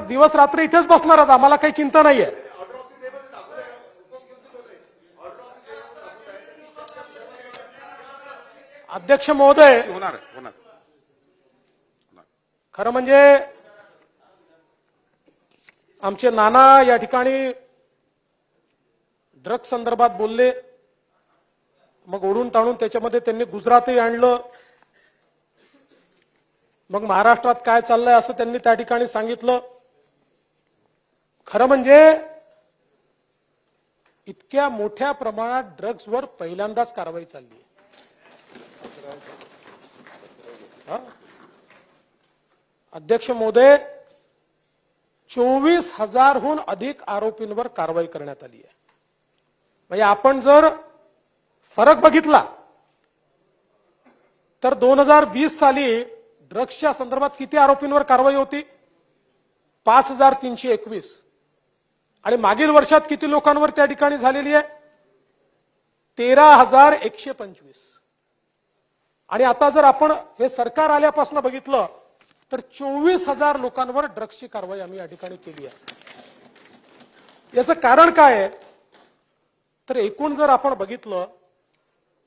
दिवस रात्र इथेच बसणार आहात, आम्हाला काही चिंता नाहीये. अध्यक्ष महोदय, होणार खरं म्हणजे आमचे नाना या ठिकाणी ड्रग्ज संदर्भात बोलले, मग ओढून ताणून त्याच्यामध्ये त्यांनी गुजरातही आणलं, मग महाराष्ट्रात काय चाललंय असं त्यांनी त्या ठिकाणी सांगितलं. खरं म्हणजे इतक्या मोठ्या प्रमाणात ड्रग्जवर पहिल्यांदाच कारवाई चालली आहे. अध्यक्ष महोदय, 24,000हून अधिक आरोपींवर कारवाई करण्यात आली आहे. म्हणजे आपण जर फरक बघितला तर 2020 साली ड्रग्सच्या संदर्भात किती आरोपींवर कारवाई होती? 5,321. आणि मागील वर्षात किती लोकांवर त्या ठिकाणी झालेली आहे? 13,125. आणि आता जर आपण हे सरकार आल्यापासून बघितलं तर 24,000 लोकांवर ड्रग्सची कारवाई आम्ही या ठिकाणी केली आहे. याचं कारण काय आहे? तर एकूण जर आपण बघितलं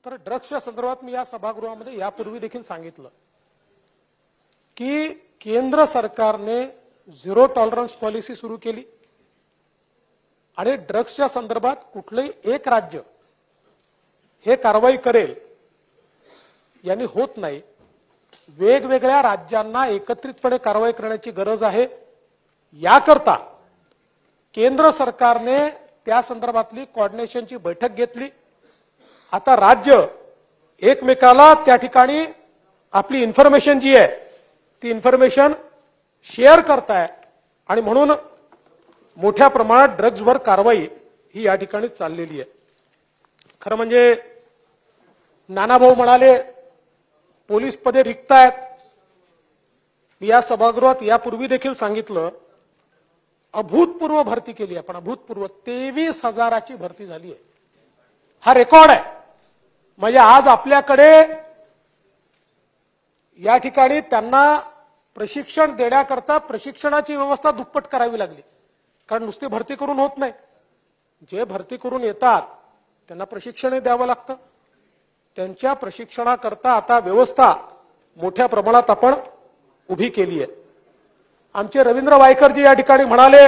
तर ड्रग्सच्या संदर्भात मी या सभागृहामध्ये यापूर्वी देखील सांगितलं की केंद्र सरकारने झिरो टॉलरन्स पॉलिसी सुरू केली आणि ड्रग्सच्या संदर्भात कुठलंही एक राज्य हे कारवाई करेल यांनी होत नाही. वेगवेगळ्या राज्यांना एकत्रितपणे कारवाई करण्याची गरज आहे. याकरता केंद्र सरकारने त्या संदर्भातली कोऑर्डिनेशनची बैठक घेतली. आता राज्य एकमेकाला त्या ठिकाणी आपली इन्फॉर्मेशन जी आहे ती इन्फॉर्मेशन शेअर करताय आणि म्हणून मोठ्या प्रमाणात ड्रग्जवर कारवाई ही या ठिकाणी चाललेली आहे. खरं म्हणजे नानाभाऊ म्हणाले पोलीस पदे रिक्त आहेत. मी या सभागृहात यापूर्वी देखील सांगितलं अभूतपूर्व भरती केली आहे. पण अभूतपूर्व 23,000ची भरती झाली आहे. हा रेकॉर्ड आहे. म्हणजे आज आपल्याकडे या ठिकाणी त्यांना प्रशिक्षण देण्याकरता प्रशिक्षणाची व्यवस्था दुप्पट करावी लागली. कारण नुसती भरती करून होत नाही. जे भरती करून येतात त्यांना प्रशिक्षण द्यावं लागतं. त्यांच्या प्रशिक्षणाकरता आता व्यवस्था मोठ्या प्रमाणात आपण उभी केली आहे. आमचे रवींद्र वायकरजी या ठिकाणी म्हणाले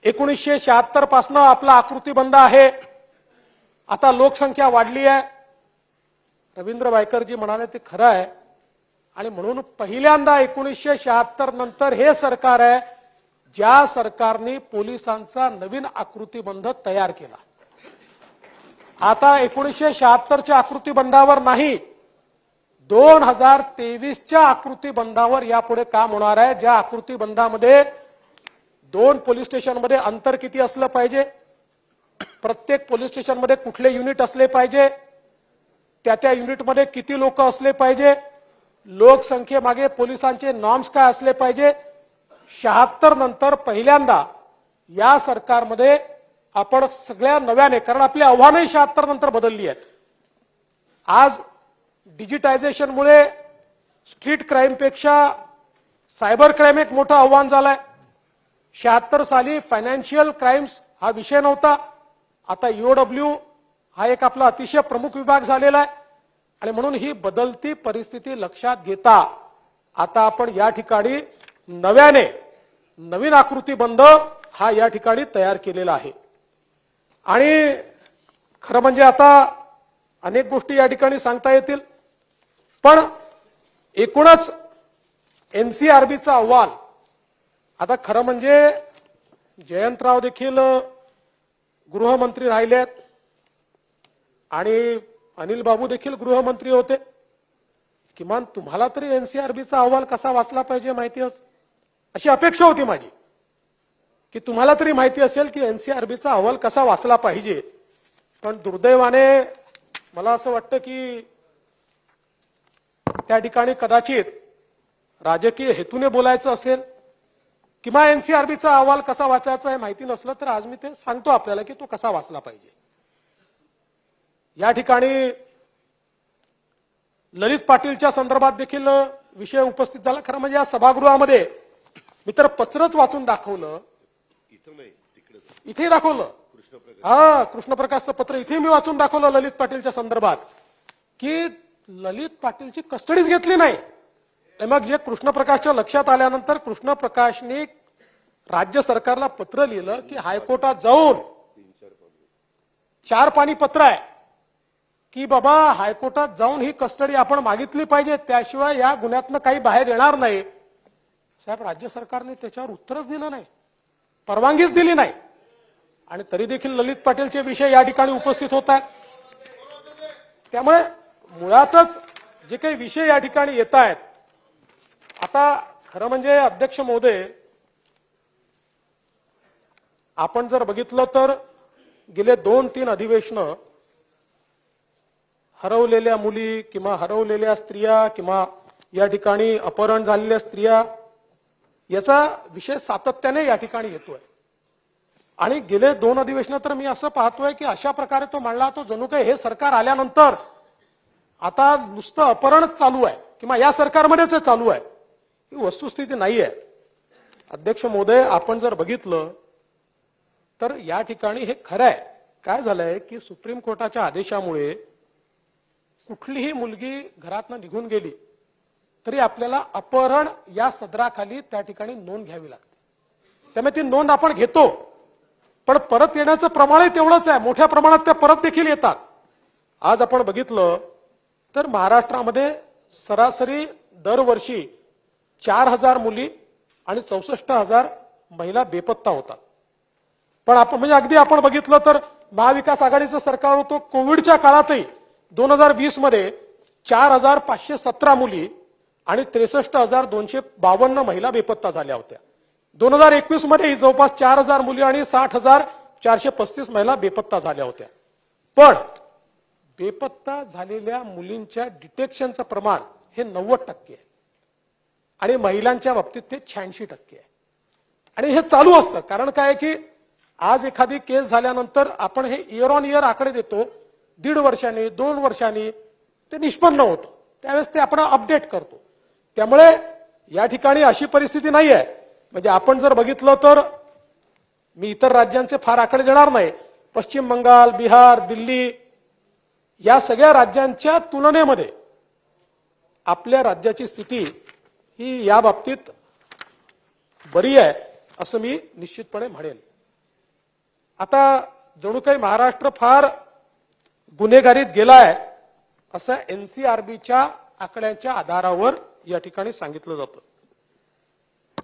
1976 पासून आपला आकृतीबंध आहे, आता लोकसंख्या वाढली आहे. रवींद्र वायकरजी म्हणाले ते खरं आहे आणि म्हणून पहिल्यांदा 1976 नंतर हे सरकार आहे ज्या सरकारने पोलिसांचा नवीन आकृतीबंध तयार केला. आता 1976च्या आकृतीबंधावर नाही 2023च्या आकृतीबंधावर यापुढे काम होणार आहे. ज्या आकृतीबंधामध्ये 2 पोलीस स्टेशनमध्ये अंतर किती असलं पाहिजे, प्रत्येक पोलीस स्टेशनमध्ये कुठले युनिट असले पाहिजे, त्या युनिटमध्ये किती लोक असले पाहिजे, लोकसंख्येमागे पोलिसांचे नॉर्म्स काय असले पाहिजे. 76 नंतर पहिल्यांदा या सरकारमध्ये आपण सगळ्या नव्याने, कारण आपली आव्हानही 76 नंतर बदलली आहेत. आज डिजिटायझेशनमुळे स्ट्रीट क्राईमपेक्षा सायबर क्राईम एक मोठं आव्हान झालंय. 76 साली फायनान्शियल क्राईम्स हा विषय नव्हता. आता ईओडब्ल्यू हा एक आपला अतिशय प्रमुख विभाग झालेला आहे आणि म्हणून ही बदलती परिस्थिती लक्षात घेता आता आपण या ठिकाणी नव्याने नवीन आकृतीबंध हा या ठिकाणी तयार केलेला आहे. आणि खरं म्हणजे आता अनेक गोष्टी या ठिकाणी सांगता येतील, पण एकूणच एनसीआरबीचा अहवाल आता खरं म्हणजे जयंतराव देखील गृहमंत्री राहिलेत आणि अनिल बाबू देखील गृहमंत्री होते. किमान तुम्हाला तरी एनसीआरबीचा अहवाल कसा वाचला पाहिजे माहिती अशी अपेक्षा होती माझी की तुम्हाला तरी माहिती असेल की एनसीआरबीचा अहवाल कसा वाचला पाहिजे. पण दुर्दैवाने मला असं वाटतं की त्या ठिकाणी कदाचित राजकीय हेतूने बोलायचं असेल किंवा एनसीआरबीचा अहवाल कसा वाचायचा हे माहिती नसलं तर आज मी ते सांगतो आपल्याला की तो कसा वाचला पाहिजे. या ठिकाणी ललित पाटीलच्या संदर्भात देखील विषय उपस्थित झाला. खरं म्हणजे या सभागृहामध्ये मी तर पत्रच वाचून दाखवलं, इथं नाही तिकडेच इथे दाखवलं. कृष्णप्रकाश कृष्णप्रकाशचं पत्र इथे मी वाचून दाखवलं ललित पाटीलच्या संदर्भात, की ललित पाटीलची कस्टडीच घेतली नाही. मग जे कृष्णप्रकाशच्या लक्षात आल्यानंतर कृष्णप्रकाशने राज्य सरकारला पत्र लिहिलं की हायकोर्टात जाऊन 4 पानी पत्र आहे की बाबा हायकोर्टात जाऊन ही कस्टडी आपण मागितली पाहिजे, त्याशिवाय या गुन्ह्यातनं काही बाहेर येणार नाही. साहेब, राज्य सरकारने त्याच्यावर उत्तरच दिलं नाही, परवानगीच दिली नाही. आणि तरी देखील ललित पाटीलचे विषय या ठिकाणी उपस्थित होत आहेत. त्यामुळे मुळातच जे काही विषय या ठिकाणी येत आहेत, आता खरं म्हणजे अध्यक्ष महोदय, आपण जर बघितलं तर गेले 2-3 अधिवेशनं हरवलेल्या मुली किंवा हरवलेल्या स्त्रिया किंवा या ठिकाणी अपहरण झालेल्या स्त्रिया याचा विषय सातत्याने या ठिकाणी येतोय. आणि गेले 2 अधिवेशनं तर मी असं पाहतोय की अशा प्रकारे तो मांडला तो जणू काही हे सरकार आल्यानंतर आता नुसतं अपहरणच चालू आहे किंवा या सरकारमध्येच चालू आहे. ही वस्तुस्थिती नाही आहे. अध्यक्ष महोदय, आपण जर बघितलं तर या ठिकाणी हे खरं आहे. काय झालंय की सुप्रीम कोर्टाच्या आदेशामुळे कुठलीही मुलगी घरातनं निघून गेली तरी आपल्याला अपहरण या सदराखाली त्या ठिकाणी नोंद घ्यावी लागते. त्यामुळे ती नोंद आपण घेतो, पण परत येण्याचं प्रमाणही तेवढंच आहे. मोठ्या प्रमाणात त्या परत देखील येतात. आज आपण बघितलं तर महाराष्ट्रामध्ये सरासरी दरवर्षी 4,000 मुली आणि 64,000 महिला बेपत्ता होतात. पण आपण म्हणजे अगदी आपण बघितलं तर महाविकास आघाडीचं सरकार होतं, कोविडच्या काळातही 2020 मध्ये 4,517 मुली आणि 63,252 महिला बेपत्ता झाल्या होत्या. 2021 मध्ये जवळपास 4,000 मुली आणि 60,435 महिला बेपत्ता झाल्या होत्या. पण बेपत्ता झालेल्या मुलींच्या डिटेक्शनचं प्रमाण हे 90% आहे आणि महिलांच्या बाबतीत ते 86% आहे. आणि हे चालू असतं. कारण काय आहे की आज एखादी केस झाल्यानंतर आपण हे इयर ऑन इयर आकडे देतो, 1.5 वर्षांनी 2 वर्षांनी ते निष्पन्न होतं, त्यावेळेस ते आपण अपडेट करतो. त्यामुळे या ठिकाणी अशी परिस्थिती नाही आहे. म्हणजे आपण जर बघितलं तर मी इतर राज्यांचे फार आकडे देणार नाही, पश्चिम बंगाल, बिहार, दिल्ली या सगळ्या राज्यांच्या तुलनेमध्ये आपल्या राज्याची स्थिती ही या बाबतीत बरी आहे असं मी निश्चितपणे म्हणेन. आता जणू काही महाराष्ट्र फार गुन्हेगारीत गेलाय असं एनसीआरबीच्या आकड्यांच्या आधारावर या ठिकाणी सांगितलं जातं.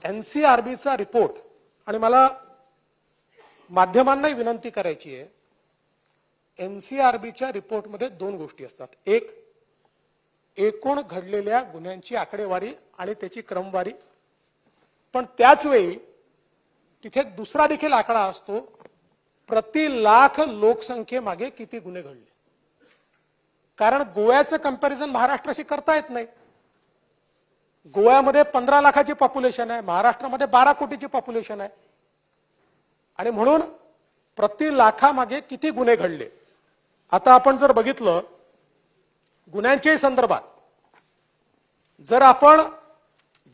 एनसीआरबीचा रिपोर्ट, आणि मला माध्यमांनाही विनंती करायची आहे, एनसीआरबीच्या रिपोर्टमध्ये 2 गोष्टी असतात. एक, एकूण घडलेल्या गुन्ह्यांची आकडेवारी आणि त्याची क्रमवारी, पण त्याच वेळी तिथे दुसरा देखील आकडा असतो, प्रति लाख लोकसंख्येमागे किती गुन्हे घडले. कारण गोव्याचं कंपॅरिझन महाराष्ट्राशी करता येत नाही. गोव्यामध्ये 15 लाखाची पॉप्युलेशन आहे, महाराष्ट्रामध्ये 12 कोटीची पॉप्युलेशन आहे. आणि म्हणून प्रति लाखामागे किती गुन्हे घडले. आता आपण जर बघितलं गुन्ह्यांच्याही संदर्भात, जर आपण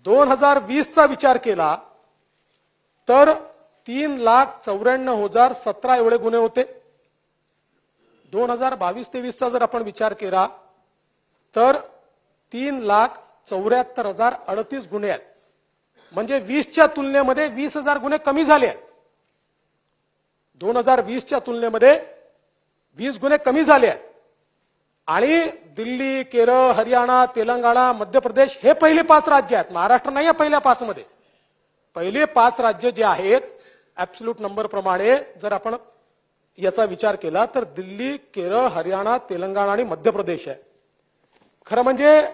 2020चा विचार केला तर 3,94,017 एवढे गुन्हे होते. 2022-23चा जर आपण विचार केला तर 3,74,038 गुन्हे आहेत. म्हणजे 20च्या तुलनेमध्ये 20,000 गुन्हे कमी झाले आहेत. 2020च्या तुलनेमध्ये 20 गुन्हे कमी झाले आहेत. आणि दिल्ली, केरळ, हरियाणा, तेलंगणा, मध्य प्रदेश हे पहिले 5 राज्य आहेत. महाराष्ट्र नाही आहे पहिल्या 5 मध्ये. पहिले 5 राज्य जे आहेत ऍब्सोल्यूट नंबर प्रमाणे जर आपण याचा विचार केला तर दिल्ली, केरळ, हरियाणा, तेलंगणा आणि मध्य प्रदेश आहे. खरं म्हणजे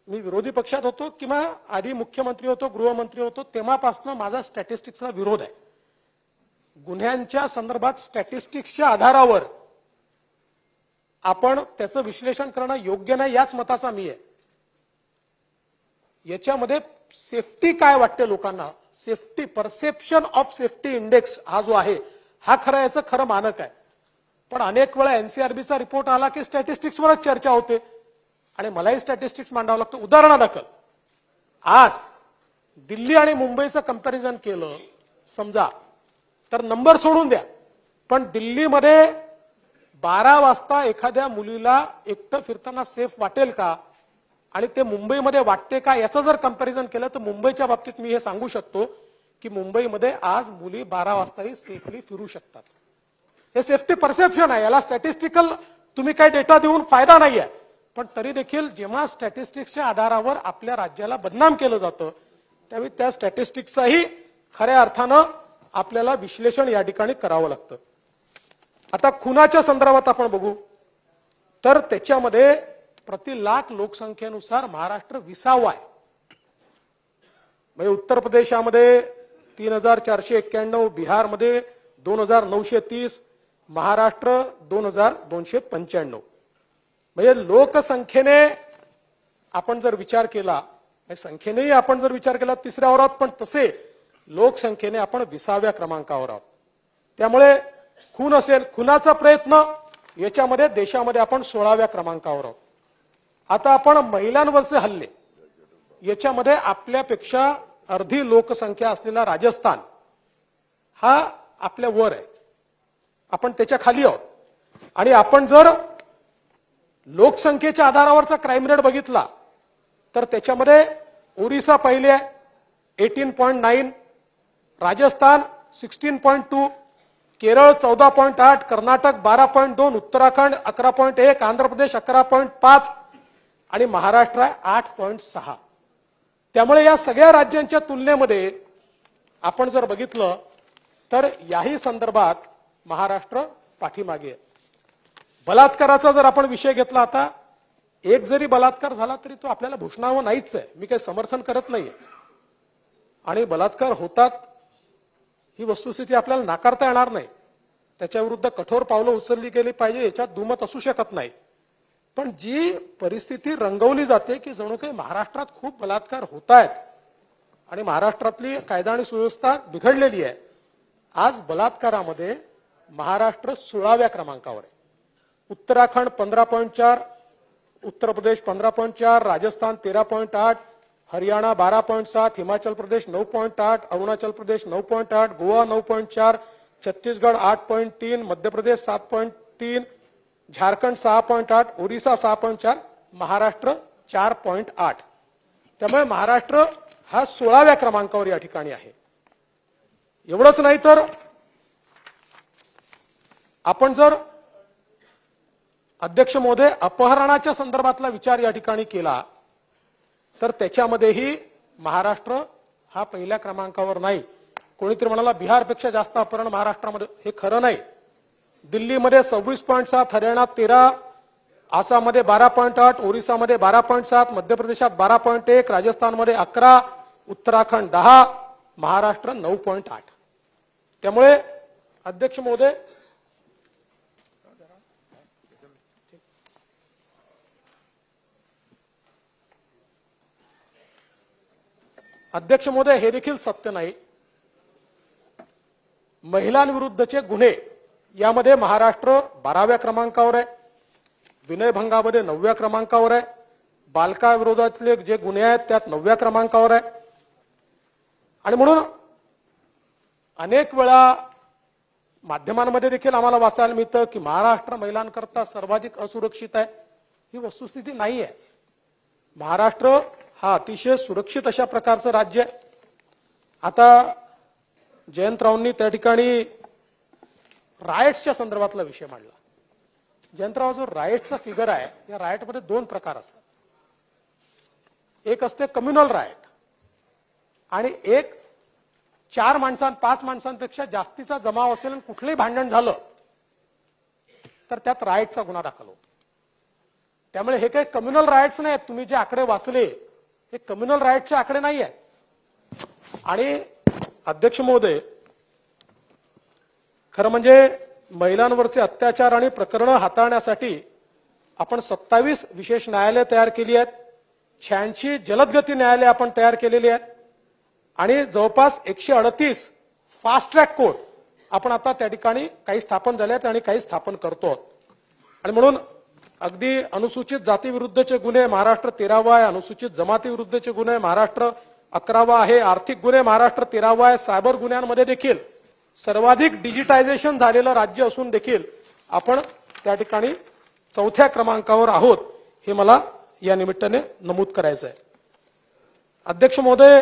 मी विरोधी पक्षात होतो किंवा आधी मुख्यमंत्री होतो, गृहमंत्री होतो, तेव्हापासून माझा स्टॅटिस्टिक्सला विरोध आहे. गुन्ह्यांच्या संदर्भात स्टॅटिस्टिक्सच्या आधारावर आपण त्याचं विश्लेषण करणं योग्य नाही याच मताचा मी आहे. याच्यामध्ये सेफ्टी काय वाटते लोकांना, safety perception of safety index हा जो आहे हा खरं याचं खरं मानक आहे. पण अनेक वेळा एनसीआरबीचा रिपोर्ट आला की स्टॅटिस्टिक्सवरच चर्चा होते आणि मलाही स्टॅटिस्टिक्स मांडावं लागतं. उदाहरणादाखल आज दिल्ली आणि मुंबईचं कंपॅरिझन केलं समजा तर नंबर सोडून द्या, पण दिल्लीमध्ये 12 वाजता एखाद्या मुलीला एकटं फिरताना सेफ वाटेल का आणि ते मुंबईमध्ये वाटते का, याचं जर कंपॅरिझन केलं तर मुंबईच्या बाबतीत मी हे सांगू शकतो की मुंबईमध्ये आज मुली 12 वाजताही सेफली फिरू शकतात. हे सेफ्टी परसेप्शन आहे, याला स्टॅटिस्टिकल तुम्ही काही डेटा देऊन फायदा नाही आहे. पण तरी देखील जेव्हा स्टॅटिस्टिक्सच्या आधारावर आपल्या राज्याला बदनाम केलं जातं त्यावेळी त्या स्टॅटिस्टिक्सचाही खऱ्या अर्थानं आपल्याला विश्लेषण या ठिकाणी करावं लागतं. आता खुनाच्या संदर्भात आपण बघू तर त्याच्यामध्ये प्रति लाख लोकसंख्येनुसार महाराष्ट्र 20वा आहे. म्हणजे उत्तर प्रदेशामध्ये 3491, बिहारमध्ये 2930, महाराष्ट्र 2295. म्हणजे लोकसंख्येने आपण जर विचार केला, संख्येनेही आपण जर विचार केला तिसऱ्यावर आहोत, पण तसे लोकसंख्येने आपण 20व्या क्रमांकावर आहोत. त्यामुळे खून असेल, खुनाचा प्रयत्न याच्यामध्ये देशामध्ये आपण 16व्या क्रमांकावर आहोत. आता आपण महिलांवरचे हल्ले याच्यामध्ये आपल्यापेक्षा अर्धी लोकसंख्या असलेला राजस्थान हा आपल्या वर आहे, आपण त्याच्या खाली आहोत. आणि आपण जर लोकसंख्येच्या आधारावरचा क्राईम रेट बघितला तर त्याच्यामध्ये ओरिसा पहिले आहे 18.9, राजस्थान 16.2, केरळ 14.8, कर्नाटक 12.2, उत्तराखंड 11.1, आंध्र प्रदेश 11.5 आणि महाराष्ट्र आहे 8.6. त्यामुळे या सगळ्या राज्यांच्या तुलनेमध्ये आपण जर बघितलं तर याही संदर्भात महाराष्ट्र पाठीमागे आहे. बलात्काराचा जर आपण विषय घेतला, आता एक जरी बलात्कार झाला तरी तो आपल्याला भूषणावं नाहीच आहे, मी काही समर्थन करत नाहीये. आणि बलात्कार होतात ही वस्तुस्थिती आपल्याला नाकारता येणार नाही, त्याच्याविरुद्ध कठोर पावलं उचलली गेली पाहिजे, याच्यात दुमत असू शकत नाही. पण जी परिस्थिती रंगवली जाते की जणू काही महाराष्ट्रात खूप बलात्कार होत आहेत आणि महाराष्ट्रातली कायदा आणि सुव्यवस्था बिघडलेली आहे. आज बलात्कारामध्ये महाराष्ट्र 16व्या क्रमांकावर आहे. उत्तराखंड 15.4, उत्तर प्रदेश 15.4, राजस्थान 13.8, हरियाणा 12.7, हिमाचल प्रदेश 9.8, अरुणाचल प्रदेश 9.8, गोवा 9.4, छत्तीसगड 8.3, मध्य प्रदेश 7.3, झारखंड 6.8, ओरिसा 6.4, महाराष्ट्र 4.8. त्यामुळे महाराष्ट्र हा 16व्या क्रमांकावर या ठिकाणी आहे. एवढंच नाही तर आपण जर अध्यक्ष महोदय अपहरणाच्या संदर्भातला विचार या ठिकाणी केला तर त्याच्यामध्येही महाराष्ट्र हा पहिल्या क्रमांकावर नाही. कोणीतरी म्हणाला बिहारपेक्षा जास्त अपहरण महाराष्ट्रामध्ये, हे खरं नाही. दिल्लीमध्ये 26.7, हरियाणात 13, आसाममध्ये 12.8, ओरिसामध्ये 12.7, मध्य प्रदेशात 12.1, राजस्थानमध्ये 11, उत्तराखंड 10, महाराष्ट्र 9.8. त्यामुळे अध्यक्ष महोदय हे देखील सत्य नाही. महिलांविरुद्धचे गुन्हे यामध्ये महाराष्ट्र 12व्या क्रमांकावर आहे, विनयभंगामध्ये 9व्या क्रमांकावर आहे, बालकाविरोधातले जे गुन्हे आहेत त्यात 9व्या क्रमांकावर आहे. आणि म्हणून अनेक वेळा माध्यमांमध्ये देखील आम्हाला वाचायला मिळतं की महाराष्ट्र महिलांकरता सर्वाधिक असुरक्षित आहे. ही वस्तुस्थिती नाही आहे. महाराष्ट्र हा अतिशय सुरक्षित अशा प्रकारचं राज्य आहे. आता जयंतरावांनी त्या ठिकाणी रायट्सच्या संदर्भातला विषय मांडला. जयंतराव, जो रायट्सचा फिगर आहे या रायटमध्ये 2 प्रकार असतात. एक असते कम्युनल रायट आणि एक 4 माणसां 5 माणसांपेक्षा जास्तीचा जमाव असेल आणि कुठलंही भांडण झालं तर त्यात रायटचा गुन्हा दाखल होतो. त्यामुळे हे काही कम्युनल रायट्स नाही आहेत. तुम्ही जे आकडे वाचले हे कम्युनल रायट्सचे आकडे नाही आहेत. आणि अध्यक्ष महोदय, खरं म्हणजे महिलांवरचे अत्याचार आणि प्रकरणं हाताळण्यासाठी आपण 27 विशेष न्यायालय तयार केली आहेत, 86 जलदगती न्यायालय आपण तयार केलेली आहेत आणि जवळपास 138 फास्ट ट्रॅक कोर्ट आपण आता त्या ठिकाणी काही स्थापन झाले आहेत आणि काही स्थापन करतो. आणि म्हणून अगदी अनुसूचित जाती विरुद्धचे गुन्हे महाराष्ट्र 13वा आहे, अनुसूचित जमाती विरुद्धचे गुन्हे महाराष्ट्र 11वा आहे. आर्थिक गुन्हे महाराष्ट्र 13वा आहे. सायबर गुन्ह्यांमध्ये देखील सर्वाधिक डिजिटायझेशन झालेलं राज्य असून देखील आपण त्या ठिकाणी 4थ्या क्रमांकावर आहोत, हे मला या निमित्ताने नमूद करायचं आहे. अध्यक्ष महोदय,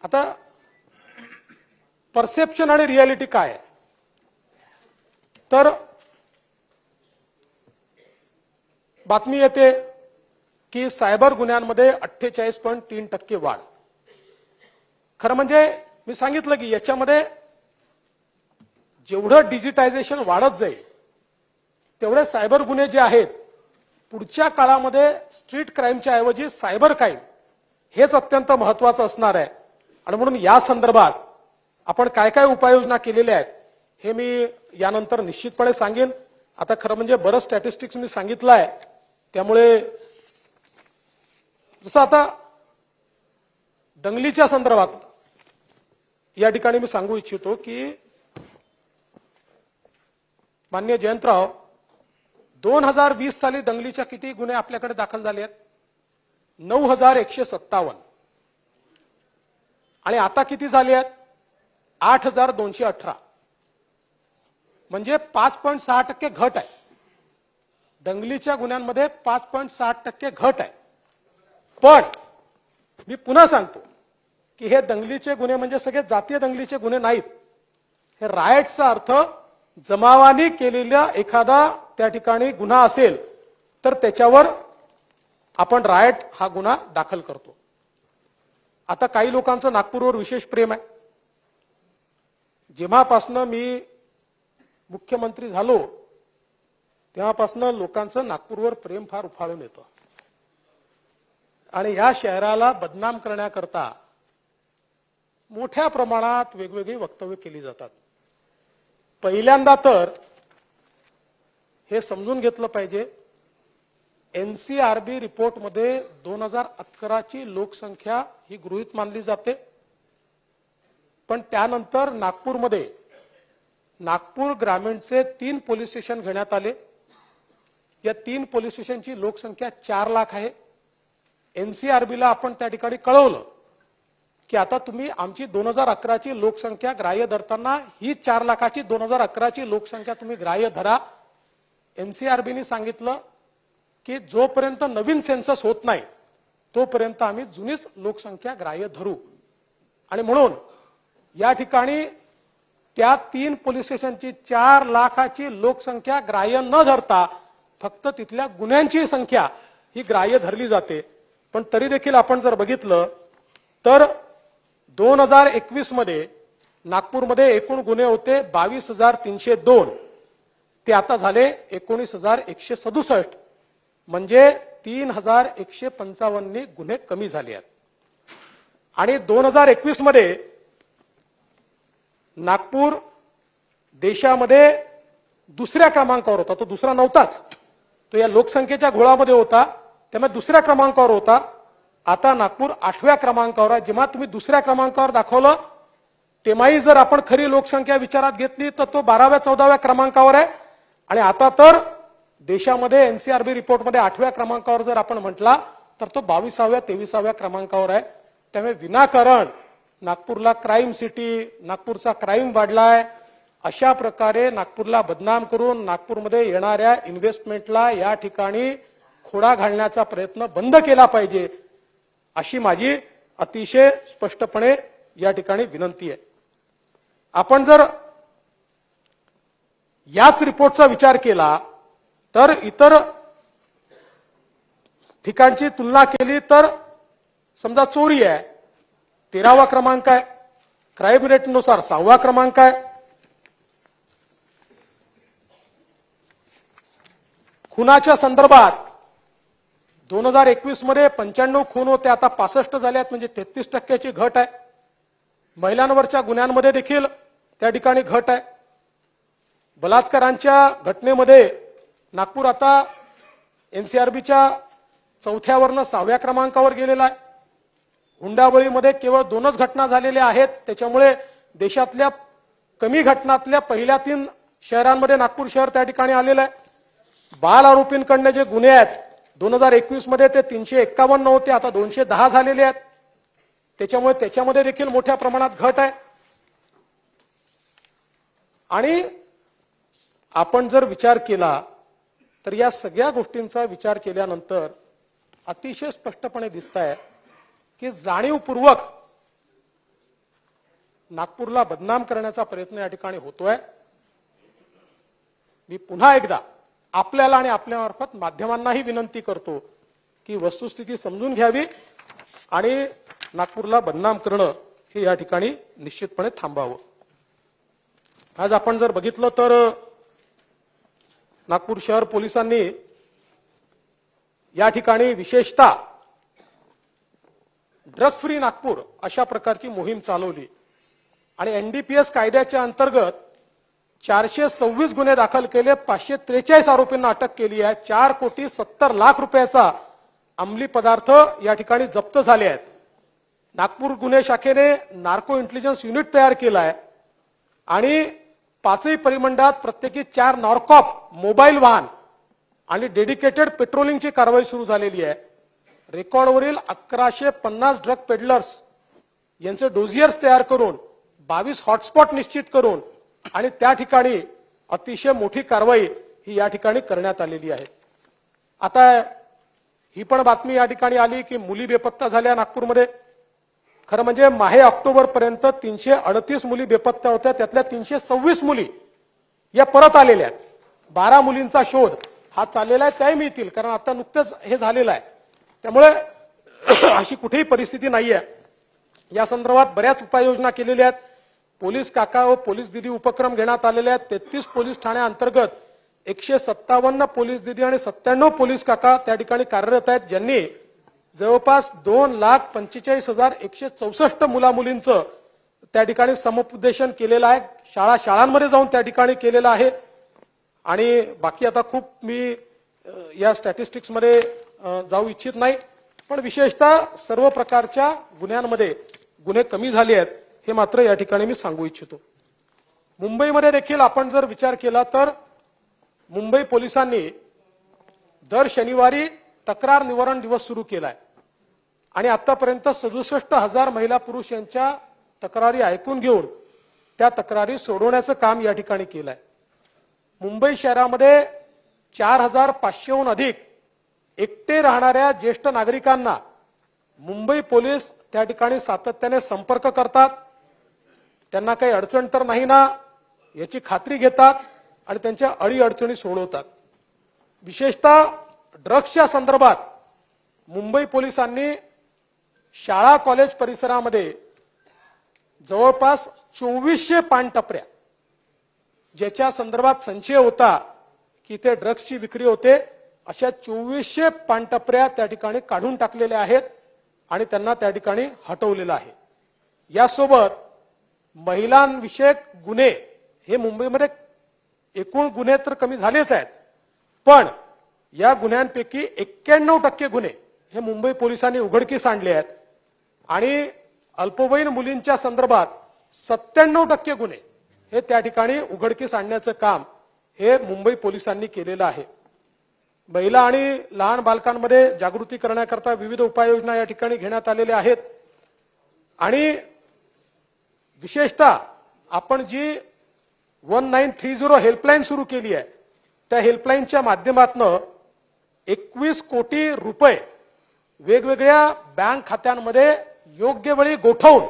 आता परसेप्शन आणि रियालिटी काय आहे, तर बातमी येते की सायबर गुन्ह्यांमध्ये 48.3% वाढ. खरं म्हणजे मी सांगितलं की याच्यामध्ये जेवढं डिजिटायझेशन वाढत जाईल तेवढे सायबर गुन्हे जे आहेत पुढच्या काळामध्ये स्ट्रीट क्राईमच्या ऐवजी सायबर क्राईम हेच अत्यंत महत्त्वाचं असणार आहे. आणि म्हणून या संदर्भात आपण काय काय उपाययोजना केलेल्या आहेत हे मी यानंतर निश्चितपणे सांगेन. आता खरं म्हणजे बरंच स्टॅटिस्टिक्स मी सांगितलं आहे, त्यामुळे जसं आता दंगलीच्या संदर्भात या ठिकाणी मी सांगू इच्छितो की माननीय जयंतराव, 2020 साली दंगलीच्या किती गुन्हे आपल्याकडे दाखल झाले आहेत? 9,157. आणि आता किती झाले आहेत? 8,218. म्हणजे 5.6% घट आहे. दंगलीच्या गुन्ह्यांमध्ये 5.6% घट आहे. पण मी पुन्हा सांगतो की हे दंगलीचे गुन्हे म्हणजे सगळे जातीय दंगलीचे गुन्हे नाहीत. हे रायट्सचा अर्थ जमावानी केलेला एखादा त्या ठिकाणी गुन्हा असेल तर त्याच्यावर आपण रायट हा गुन्हा दाखल करतो. आता काही लोकांचं नागपूरवर विशेष प्रेम आहे. जेव्हापासनं मी मुख्यमंत्री झालो तेव्हापासनं लोकांचं नागपूरवर प्रेम फार उफाळून येतं आणि या शहराला बदनाम करण्याकरता मोठ्या प्रमाणात वेगवेगळी वक्तव्य केली जातात. पहिल्यांदा तर हे समजून घेतलं पाहिजे, एनसीआरबी रिपोर्टमध्ये 2011 ची लोकसंख्या ही गृहीत मानली जाते. पण त्यानंतर नागपूरमध्ये नागपूर ग्रामीणचे 3 पोलीस स्टेशन घेण्यात आले. या 3 पोलीस स्टेशनची लोकसंख्या 4 लाख आहे. एनसीआरबीला आपण त्या ठिकाणी कळवलं की आता तुम्ही आमची 2011 ची लोकसंख्या ग्राह्य धरताना ही 4 लाखाची 2011 ची लोकसंख्या तुम्ही ग्राह्य धरा. एनसीआरबीने सांगितलं की जोपर्यंत नवीन सेन्सस होत नाही तोपर्यंत आम्ही जुनीच लोकसंख्या ग्राह्य धरू. आणि म्हणून या ठिकाणी त्या 3 पोलीस स्टेशनची 4 लाखाची लोकसंख्या ग्राह्य न धरता फक्त तिथल्या गुन्ह्यांची संख्या ही ग्राह्य धरली जाते. पण तरी देखील आपण जर बघितलं तर 2021 मध्ये नागपूरमध्ये एकूण गुन्हे होते 22,302. ते आता झाले 19,167. म्हणजे 3,155 गुन्हे कमी झाले आहेत. आणि 2021 मध्ये नागपूर देशामध्ये दुसऱ्या क्रमांकावर होता. तो दुसरा नव्हताच, तो या लोकसंख्येच्या घोळामध्ये होता, त्यामुळे दुसऱ्या क्रमांकावर होता. आता नागपूर 8व्या क्रमांकावर आहे. जेव्हा तुम्ही दुसऱ्या क्रमांकावर दाखवलं तेव्हाही जर आपण खरी लोकसंख्या विचारात घेतली तर तो 12व्या 14व्या क्रमांकावर आहे. आणि आता तर देशामध्ये एनसीआरबी रिपोर्टमध्ये 8व्या क्रमांकावर जर आपण म्हटला तर तो 22व्या 23व्या क्रमांकावर आहे. त्यामुळे विनाकारण नागपूरला क्राईम सिटी, नागपूरचा क्राईम वाढलाय, अशा प्रकारे नागपूरला बदनाम करून नागपूरमध्ये येणाऱ्या इन्व्हेस्टमेंटला या ठिकाणी खोडा घालण्याचा प्रयत्न बंद केला पाहिजे, अशी माझी अतिशय स्पष्टपणे या ठिकाणी विनंती आहे. आपण जर याच रिपोर्टचा विचार केला तर इतर ठिकाणची तुलना केली तर समजा चोरी आहे 13वा क्रमांक आहे, क्राईम रेटनुसार 6वा क्रमांक आहे. खुनाच्या संदर्भात 2021 मध्ये 95 खून होते, आता 65 झाले आहेत, म्हणजे 33% घट आहे. महिलांवरच्या गुन्ह्यांमध्ये देखील त्या ठिकाणी घट आहे. बलात्कारांच्या घटनेमध्ये नागपूर आता एनसीआरबीच्या 4थ्यावरनं 6व्या क्रमांकावर गेलेला आहे. हुंडाबळीमध्ये केवळ 2च घटना झालेल्या आहेत, त्याच्यामुळे देशातल्या कमी घटनातल्या पहिल्या 3 शहरांमध्ये नागपूर शहर त्या ठिकाणी आलेलं आहे. बाल आरोपींकडनं जे गुन्हे आहेत 2021 मध्ये ते 351 होते, आता 210 झालेले आहेत. त्याच्यामुळे त्याच्यामध्ये देखील मोठ्या प्रमाणात घट आहे. आणि आपण जर विचार केला तर या सगळ्या गोष्टींचा विचार केल्यानंतर अतिशय स्पष्टपणे दिसतंय की जाणीवपूर्वक नागपूरला बदनाम करण्याचा प्रयत्न या ठिकाणी होतोय. मी पुन्हा एकदा आपल्याला आणि आपल्यामार्फत माध्यमांनाही विनंती करतो की वस्तुस्थिती समजून घ्यावी आणि नागपूरला बदनाम करणं हे या ठिकाणी निश्चितपणे थांबावं. आज आपण जर बघितलं तर नागपूर शहर पोलिसांनी या ठिकाणी विशेषतः ड्रग फ्री नागपूर अशा प्रकारची मोहीम चालवली आणि एनडीपीएस कायद्याच्या अंतर्गत 426 गुन्हे दाखल केले, 543 आरोपींना अटक केली आहे. 4,70,00,000 रुपयाचा अंमली पदार्थ या ठिकाणी जप्त झाले आहेत. नागपूर गुन्हे शाखेने नार्को इंटेलिजन्स युनिट तयार केलं आहे आणि 5ही परिमंडळात प्रत्येकी 4 नॉर्कॉप मोबाईल वाहन आणि डेडिकेटेड पेट्रोलिंगची कारवाई सुरू झालेली आहे. रेकॉर्डवरील 1150 ड्रग पेडलर्स यांचे डोझियर्स तयार करून 22 हॉटस्पॉट निश्चित करून आणि त्या ठिकाणी अतिशय मोठी कारवाई ही या ठिकाणी करण्यात आलेली आहे. आता ही पण बातमी या ठिकाणी आली की मुली बेपत्ता झाल्या नागपूरमध्ये. खरं म्हणजे माहे ऑक्टोबर पर्यंत 338 मुली बेपत्ता होत्या, त्यातल्या 326 मुली या परत आलेल्या आहेत. 12 मुलींचा शोध हा चाललेला आहे, त्याही मिळतील कारण आता नुकतेच हे झालेलं आहे. त्यामुळे अशी कुठेही परिस्थिती नाहीये. या संदर्भात बऱ्याच उपाययोजना केलेल्या आहेत. पोलीस काका व पोलीस दिदी उपक्रम घेण्यात आलेले आहेत. 33 पोलीस ठाण्याअंतर्गत 157 पोलीस दिदी आणि 97 पोलीस काका त्या ठिकाणी कार्यरत आहेत, ज्यांनी जवळपास 2,45,164 मुलामुलींचं त्या ठिकाणी समुपदेशन केलेलं आहे. शाळांमध्ये जाऊन त्या ठिकाणी केलेलं आहे. आणि बाकी आता खूप मी या स्टॅटिस्टिक्समध्ये जाऊ इच्छित नाही, पण विशेषतः सर्व प्रकारच्या गुन्ह्यांमध्ये गुन्हे कमी झाले आहेत हे मात्र या ठिकाणी मी सांगू इच्छितो. मुंबईमध्ये देखील आपण जर विचार केला तर मुंबई पोलिसांनी दर शनिवारी तक्रार निवारण दिवस सुरू केलाय आणि आतापर्यंत 67,000 महिला पुरुष यांच्या तक्रारी ऐकून घेऊन त्या तक्रारी सोडवण्याचं काम या ठिकाणी केलंय. मुंबई शहरामध्ये 4,500हून अधिक एकटे राहणाऱ्या ज्येष्ठ नागरिकांना मुंबई पोलीस त्या ठिकाणी सातत्याने संपर्क करतात. त्यांना काही अडचण तर नाही ना याची खात्री घेतात आणि त्यांच्या अडीअडचणी सोडवतात. विशेषतः ड्रग्सच्या संदर्भात मुंबई पोलिसांनी शाळा कॉलेज परिसरामध्ये जवळपास 2400 पानटपऱ्या ज्याच्या संदर्भात संशय होता की ते ड्रग्सची विक्री होते, अशा 2400 पानटपऱ्या त्या ठिकाणी काढून टाकलेल्या आहेत आणि त्यांना त्या ठिकाणी हटवलेलं आहे. यासोबत महिलांविषयक गुन्हे हे मुंबईमध्ये एकूण गुन्हे तर कमी झालेच आहेत, पण या गुन्ह्यांपैकी 91% गुन्हे हे मुंबई पोलिसांनी उघडकीस आणले आहेत आणि अल्पवयीन मुलींच्या संदर्भात 97% गुन्हे हे त्या ठिकाणी उघडकीस आणण्याचं काम हे मुंबई पोलिसांनी केलेलं आहे. महिला आणि लहान बालकांमध्ये जागृती करण्याकरता विविध उपाययोजना या ठिकाणी घेण्यात आलेल्या आहेत आणि विशेषतः आपण जी 1930 हेल्पलाईन सुरू केली आहे त्या हेल्पलाईनच्या माध्यमातून 21 कोटी रुपये वेगवेगळ्या बँक खात्यांमध्ये योग्य वेळी गोठवून,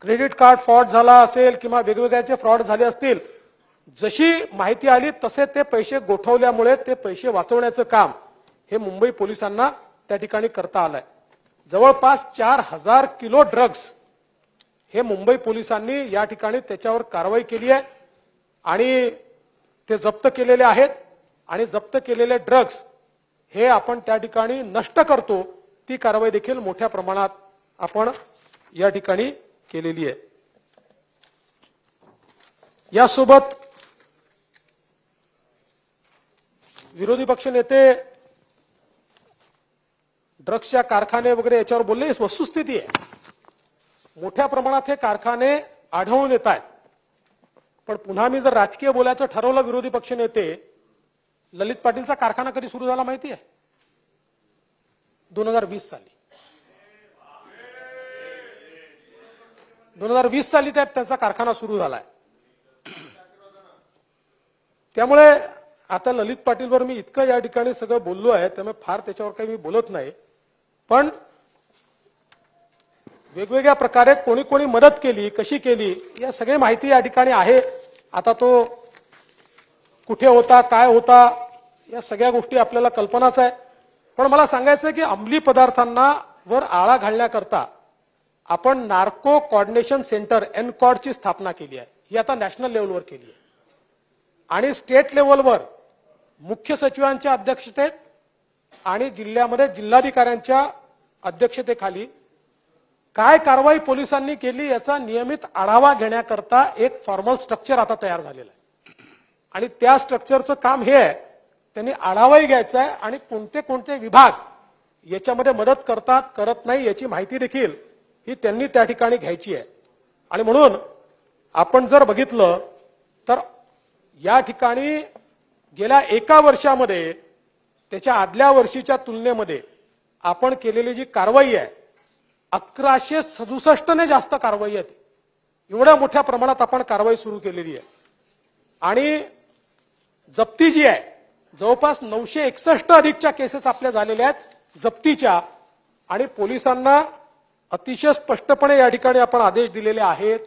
क्रेडिट कार्ड फ्रॉड झाला असेल किंवा वेगवेगळ्याचे फ्रॉड झाले असतील, जशी माहिती आली तसे ते पैसे गोठवल्यामुळे ते पैसे वाचवण्याचं काम हे मुंबई पोलिसांना त्या ठिकाणी करता आलंय. जवळपास 4,000 किलो ड्रग्स हे मुंबई पोलिसांनी या ठिकाणी त्याच्यावर कारवाई केली आहे आणि ते जप्त केलेले आहेत आणि जप्त केलेले ड्रग्स हे आपण त्या ठिकाणी नष्ट करतो, ती कारवाई देखील मोठ्या प्रमाणात आपण या ठिकाणी केलेली आहे. यासोबत विरोधी पक्ष नेते ड्रग्सच्या कारखाने वगैरे याच्यावर बोलले, ही वस्तुस्थिती आहे. मोठ्या प्रमाणात हे कारखाने आढळून येत आहेत. पण पुन्हा मी जर राजकीय बोलायचं ठरवलं विरोधी पक्ष नेते, ललित पाटीलचा कारखाना कधी सुरू झाला माहिती आहे? 2020 साली 2020 साली त्याचा कारखाना सुरू झालाय. त्यामुळे आता ललित पाटीलवर मी इतकं या ठिकाणी सगळं बोललो आहे, त्यामुळे फार त्याच्यावर काही मी बोलत नाही. पण वेगवेगळ्या प्रकारे कोणी कोणी मदत केली, कशी केली, या सगळी माहिती या ठिकाणी आहे. आता तो कुठे होता, काय होता, या सगळ्या गोष्टी आपल्याला कल्पनाच आहे. पण मला सांगायचं आहे की अंमली पदार्थांना वर आळा घालण्याकरता आपण नार्को कोऑर्डिनेशन सेंटर एनकॉर्डची स्थापना केली आहे. ही आता नॅशनल लेव्हलवर केली आहे आणि स्टेट लेव्हलवर मुख्य सचिवांच्या अध्यक्षतेत आणि जिल्ह्यामध्ये जिल्हाधिकाऱ्यांच्या अध्यक्षतेखाली काय कारवाई पोलिसांनी केली याचा नियमित आढावा घेण्याकरता एक फॉर्मल स्ट्रक्चर आता तयार झालेलं आहे. आणि त्या स्ट्रक्चरचं काम हे आहे, त्यांनी आढावाही घ्यायचा आहे आणि कोणते कोणते विभाग याच्यामध्ये मदत करतात, करत नाही याची माहिती देखील ही त्यांनी त्या ठिकाणी घ्यायची आहे. आणि म्हणून आपण जर बघितलं तर या ठिकाणी गेल्या एका वर्षामध्ये त्याच्या आदल्या वर्षीच्या तुलनेमध्ये आपण केलेली जी कारवाई आहे 1167 ने जास्त कारवाई आहे. एवढ्या मोठ्या प्रमाणात आपण कारवाई सुरू केलेली आहे. आणि जप्ती जी आहे जवळपास 961 अधिकच्या केसेस आपल्या झालेल्या आहेत जप्तीच्या. आणि पोलिसांना अतिशय स्पष्टपणे या ठिकाणी आपण आदेश दिलेले आहेत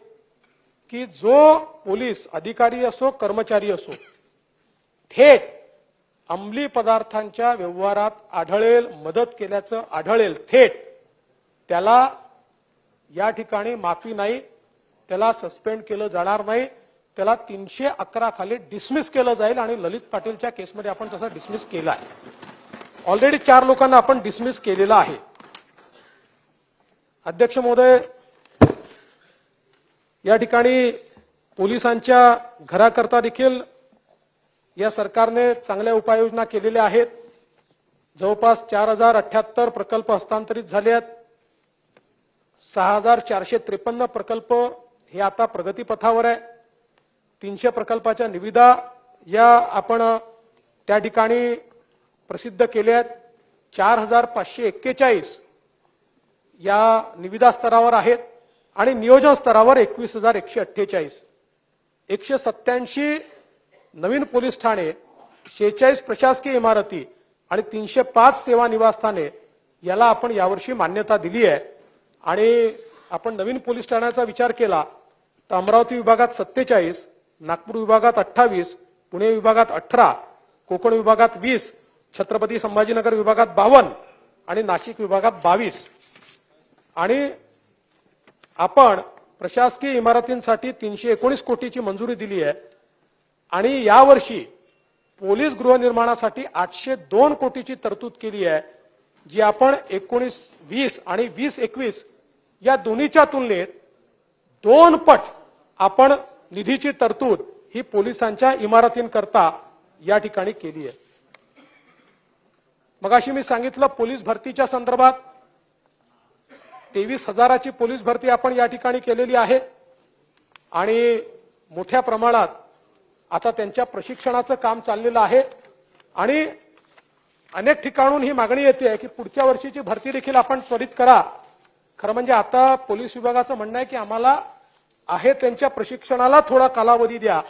की जो पोलीस अधिकारी असो कर्मचारी असो थेट अंमली पदार्थांच्या व्यवहारात आढळेल, मदत केल्याचं आढळेल थेट, त्याला या ठिकाणी माफी नाही, त्याला सस्पेंड केलं जाणार नाही, त्याला 311 खाली डिसमिस केलं जाईल. आणि ललित पाटीलच्या केसमध्ये आपण तसं डिसमिस केलं आहे. ऑलरेडी 4 लोकांना आपण डिसमिस केलेलं आहे. अध्यक्ष महोदय, या ठिकाणी पोलिसांच्या घराकरता देखील या सरकारने चांगल्या उपाययोजना केलेल्या आहेत. जवळपास 4078 प्रकल्प हस्तांतरित झाले आहेत. 6453 प्रकल्प हे आता प्रगतीपथावर आहे. 300 प्रकल्पाच्या निविदा या आपण त्या ठिकाणी प्रसिद्ध केल्या आहेत. 4541 या निविदा स्तरावर आहेत आणि नियोजन स्तरावर 21148. 187 नवीन पोलीस ठाणे, 46 प्रशासकीय इमारती आणि 305 सेवा निवासस्थाने याला आपण यावर्षी मान्यता दिली आहे. आणि आपण नवीन पोलीस ठाण्याचा विचार केला तर अमरावती विभागात 47, नागपूर विभागात 28, पुणे विभागात 18, कोकण विभागात 20, छत्रपती संभाजीनगर विभागात 52 आणि नाशिक विभागात 22. आणि आपण प्रशासकीय इमारतींसाठी 319 कोटीची मंजुरी दिली आहे. आणि यावर्षी पोलीस गृहनिर्माणासाठी 802 कोटीची तरतूद केली आहे, जी आपण 19-20 आणि 20-21 या दोन्हीच्या तुलनेत 2 पट आपण निधीची तरतूद ही पोलिसांच्या इमारतींकरता या ठिकाणी केली आहे. मगाशी मी सांगितलं पोलीस भरतीच्या संदर्भात 23,000ची पोलीस भरती आपण या ठिकाणी केलेली आहे. आणि मोठ्या प्रमाणात आता त्यांच्या प्रशिक्षणाचं काम चाललेलं आहे. आणि अनेक ठिकाणून ही मागणी येते की पुढच्या वर्षीची भरती देखील आपण त्वरित करा. खरं म्हणजे आता पोलीस विभागाचं म्हणणं आहे की आम्हाला आहे त्यांच्या प्रशिक्षणाला थोडा कालावधी द्या,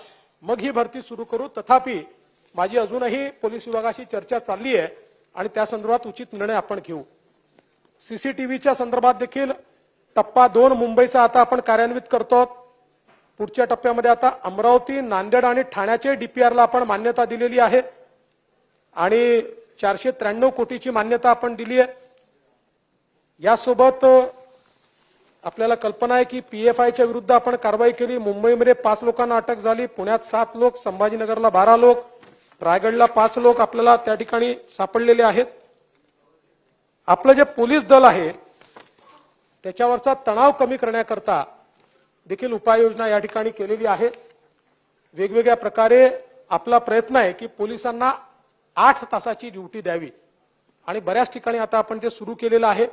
मग ही भरती सुरू करू. तथापि माझी अजूनही पोलीस विभागाशी चर्चा चालली आहे आणि त्या संदर्भात उचित निर्णय आपण घेऊ. सीसीटीव्हीच्या संदर्भात देखील टप्पा 2 मुंबईचा आता आपण कार्यान्वित करतो. पुढच्या टप्प्यामध्ये आता अमरावती, नांदेड आणि ठाण्याचे डीपीआरला आपण मान्यता दिलेली आहे आणि 493 कोटीची मान्यता आपण दिली आहे. यासोबत आपल्याला कल्पना आहे की पीएफआयच्या विरुद्ध आपण कारवाई केली. मुंबईमध्ये 5 लोकांना अटक झाली, पुण्यात 7 लोक, संभाजीनगरला 12 लोक, रायगडला 5 लोक आपल्याला त्या ठिकाणी सापडलेले आहेत. आपलं जे पोलीस दल आहे त्याच्यावरचा तणाव कमी करण्याकरता देखील उपाययोजना या ठिकाणी केलेली आहे. वेगवेगळ्या प्रकारे आपला प्रयत्न आहे की पोलिसांना 8 तासाची ड्युटी द्यावी आणि बऱ्याच ठिकाणी आता आपण ते सुरू केलेलं आहे.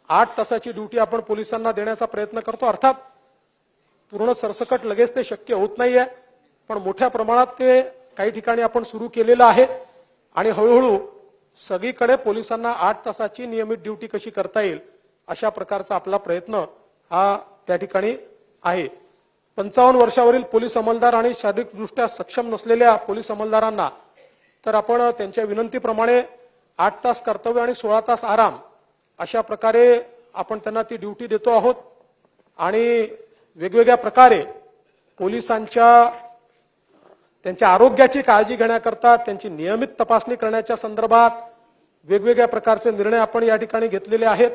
8 तासाची ड्युटी आपण पोलिसांना देण्याचा प्रयत्न करतो. अर्थात पूर्ण सरसकट लगेच ते शक्य होत नाहीये, पण मोठ्या प्रमाणात ते काही ठिकाणी आपण सुरू केलेलं आहे आणि हळूहळू सगळीकडे पोलिसांना 8 तासाची नियमित ड्युटी कशी करता येईल अशा प्रकारचा आपला प्रयत्न हा त्या ठिकाणी आहे. 55 वर्षावरील पोलीस अंमलदार आणि शारीरिकदृष्ट्या सक्षम नसलेल्या पोलीस अंमलदारांना तर आपण त्यांच्या विनंतीप्रमाणे 8 तास कर्तव्य आणि 16 तास आराम अशा प्रकारे आपण त्यांना ती ड्युटी देतो आहोत. आणि वेगवेगळ्या प्रकारे पोलिसांच्या त्यांच्या आरोग्याची काळजी घेण्याकरता त्यांची नियमित तपासणी करण्याच्या संदर्भात वेगवेगळ्या प्रकारचे निर्णय आपण या ठिकाणी घेतलेले आहेत.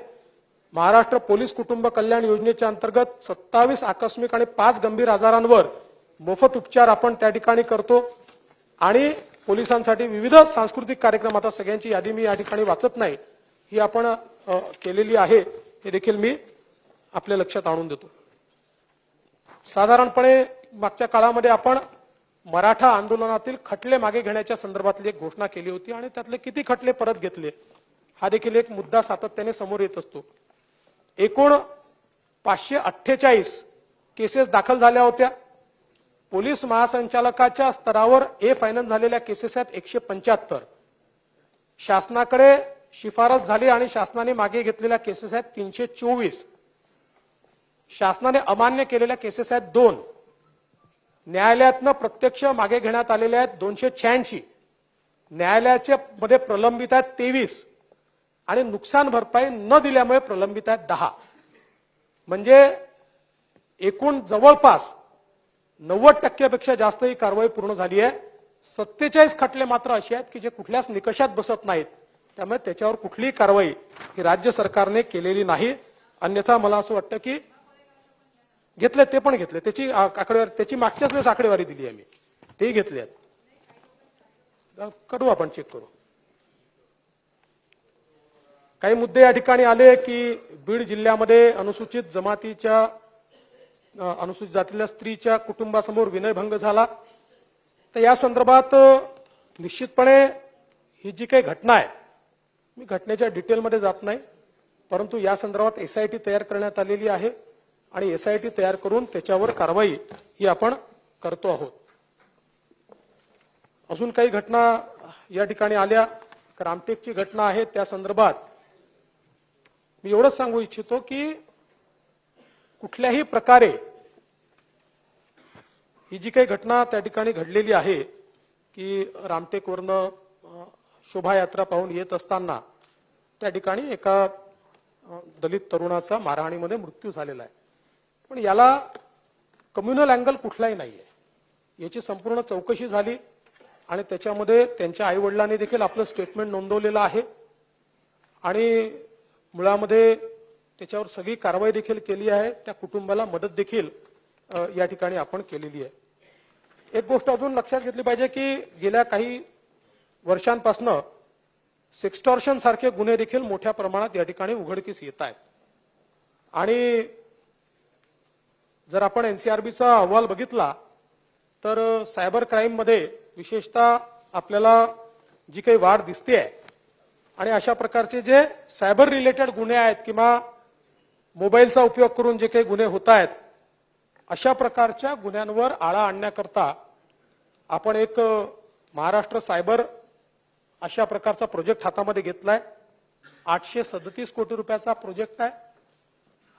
महाराष्ट्र पोलीस कुटुंब कल्याण योजनेच्या अंतर्गत 27 आकस्मिक आणि 5 गंभीर आजारांवर मोफत उपचार आपण त्या ठिकाणी करतो. आणि पोलिसांसाठी विविध सांस्कृतिक कार्यक्रम, आता सगळ्यांची यादी मी या ठिकाणी वाचत नाही, ही आपण केलेली आहे, हे देखील मी आपल्या लक्षात आणून देतो. साधारणपणे मागच्या काळामध्ये आपण मराठा आंदोलनातील खटले मागे घेण्याच्या संदर्भातली एक घोषणा केली होती आणि त्यातले किती खटले परत घेतले हा देखील एक मुद्दा सातत्याने समोर येत असतो. एकूण 548 केसेस दाखल झाल्या होत्या. पोलीस महासंचालकाच्या स्तरावर फायनल झालेल्या केसेस आहेत 175. शासनाकडे शिफारस झाली आणि शासनाने मागे घेतलेल्या केसेस आहेत 324. शासनाने अमान्य केलेल्या केसेस आहेत 2. न्यायालयातनं प्रत्यक्ष मागे घेण्यात आलेल्या आहेत 286. न्यायालयाच्या मध्ये प्रलंबित आहेत 23 आणि नुकसान भरपाई न दिल्यामुळे प्रलंबित आहेत 10. म्हणजे एकूण जवळपास 90% पेक्षा जास्त ही कारवाई पूर्ण झाली आहे. 47 खटले मात्र असे आहेत की जे कुठल्याच निकषात बसत नाहीत, त्यामुळे त्याच्यावर कुठलीही कारवाई ही राज्य सरकारने केलेली नाही. अन्यथा मला असं वाटतं की घेतले, ते पण घेतले, त्याची आकडेवारी, त्याची मागच्याच वेळेस आकडेवारी दिली आहे मी, तेही घेतले आहेत. करू, आपण चेक करू. काही मुद्दे या ठिकाणी आले की बीड जिल्ह्यामध्ये अनुसूचित जातीच्या स्त्रीच्या कुटुंबासमोर विनयभंग झाला. तर या संदर्भात निश्चितपणे ही जी काही घटना आहे, मी घटनेच्या डिटेलमध्ये जात नाही, परंतु या संदर्भात एसआयटी तयार करण्यात आलेली आहे आणि एसआयटी तयार करून त्याच्यावर कारवाई ही आपण करतो आहोत. अजून काही घटना या ठिकाणी आल्या. रामटेकची घटना आहे, त्या संदर्भात मी एवढंच सांगू इच्छितो की कुठल्याही प्रकारे ही जी काही घटना त्या ठिकाणी घडलेली आहे की रामटेकवरनं शोभायात्रा पाहून येत असताना त्या ठिकाणी एका दलित तरुणाचा मारहाणीमध्ये मृत्यू झालेला आहे. पण याला कम्युनल अँगल कुठलाही नाहीये. याची संपूर्ण चौकशी झाली आणि त्याच्यामध्ये त्यांच्या आईवडिलांनी देखील आपलं स्टेटमेंट नोंदवलेलं आहे आणि मुळामध्ये त्याच्यावर सगळी कारवाई देखील केली आहे. त्या कुटुंबाला मदत देखील या ठिकाणी आपण केलेली आहे. एक गोष्ट अजून लक्षात घेतली पाहिजे की गेल्या काही वर्षांपासून सेक्स्टॉर्शन सारखे गुन्हे देखील मोठ्या प्रमाणात या ठिकाणी उघडकीस येत आहेत. आणि जर आपण एनसीआरबीचा अहवाल बघितला तर सायबर क्राईम मध्ये विशेषतः आपल्याला जी काही वाढ दिसते आहे आणि अशा प्रकारचे जे सायबर रिलेटेड गुन्हे आहेत किंवा मोबाईलचा उपयोग करून जे काही गुन्हे होत आहेत, अशा प्रकारच्या गुन्ह्यांवर आळा आणण्याकरता आपण एक महाराष्ट्र सायबर अशा प्रकारचा प्रोजेक्ट हातामध्ये घेतलाय. 837 कोटी रुपयाचा प्रोजेक्ट आहे.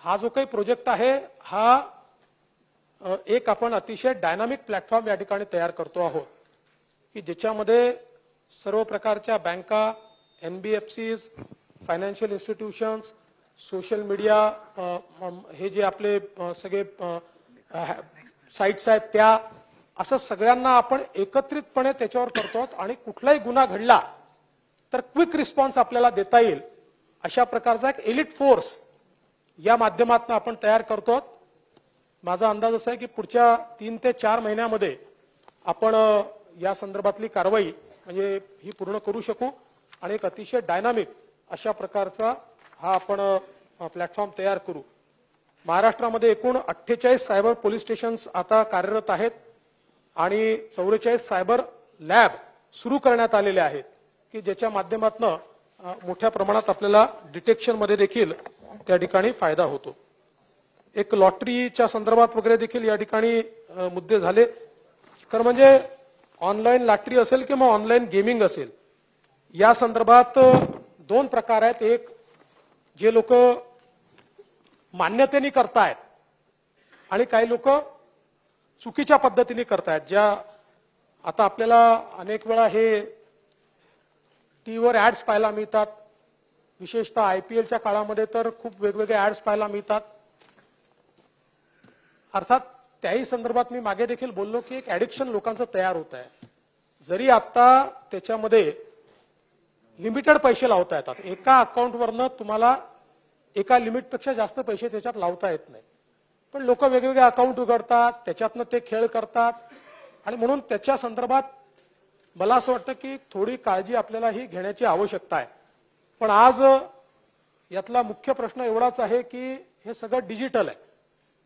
हा जो काही प्रोजेक्ट आहे हा एक आपण अतिशय डायनामिक प्लॅटफॉर्म या ठिकाणी तयार करतो आहोत की ज्याच्यामध्ये सर्व प्रकारच्या बँका, NBFCs, financial institutions, social media, हे जे आपले सगळे साईट्स आहेत त्या, असं सगळ्यांना आपण एकत्रितपणे त्याच्यावर करतो आणि कुठलाही गुन्हा घडला तर क्विक रिस्पॉन्स आपल्याला देता येईल अशा प्रकारचा एक एलिट फोर्स या माध्यमातून आपण तयार करतो. माझा अंदाज असा आहे की पुढच्या 3 ते 4 महिन्यामध्ये आपण या संदर्भातली कारवाई म्हणजे ही पूर्ण करू शकू आणि एक अतिशय डायनामिक अशा प्रकारचा हा आपण प्लॅटफॉर्म तयार करू. महाराष्ट्रामध्ये एकूण 48 सायबर पोलीस स्टेशन्स आता कार्यरत आहेत आणि 44 सायबर लॅब सुरू करण्यात आलेले आहेत की ज्याच्या माध्यमातून मोठ्या प्रमाणात आपल्याला डिटेक्शन मध्ये देखील त्या ठिकाणी फायदा होतो. एक लॉटरीच्या संदर्भात वगैरे देखील या ठिकाणी मुद्दे झाले. तर म्हणजे ऑनलाईन लॉटरी असेल किंवा ऑनलाईन गेमिंग असेल, या संदर्भात दोन प्रकार आहेत. एक जे लोक मान्यतेने करतायत आणि काही लोक चुकीच्या पद्धतीने करतायत. ज्या आता आपल्याला अनेक वेळा हे टीव्हीवर ऍड्स पाहायला मिळतात. विशेषतः आयपीएलच्या काळामध्ये तर खूप वेगवेगळे ऍड्स पाहायला मिळतात. अर्थात त्याही संदर्भात मी मागे देखील बोललो की एक ऍडिक्शन लोकांचं तयार होत आहे. जरी आता त्याच्यामध्ये लिमिटेड पैसे लावता येतात. एका अकाउंटवरनं तुम्हाला एका लिमिटपेक्षा जास्त पैसे त्याच्यात लावता येत नाही. पण लोक वेगवेगळे अकाउंट उघडतात, त्याच्यातनं ते खेळ करतात आणि म्हणून त्याच्या संदर्भात मला असं वाटतं की थोडी काळजी आपल्याला ही घेण्याची आवश्यकता आहे. पण आज यातला मुख्य प्रश्न एवढाच आहे की हे सगळं डिजिटल आहे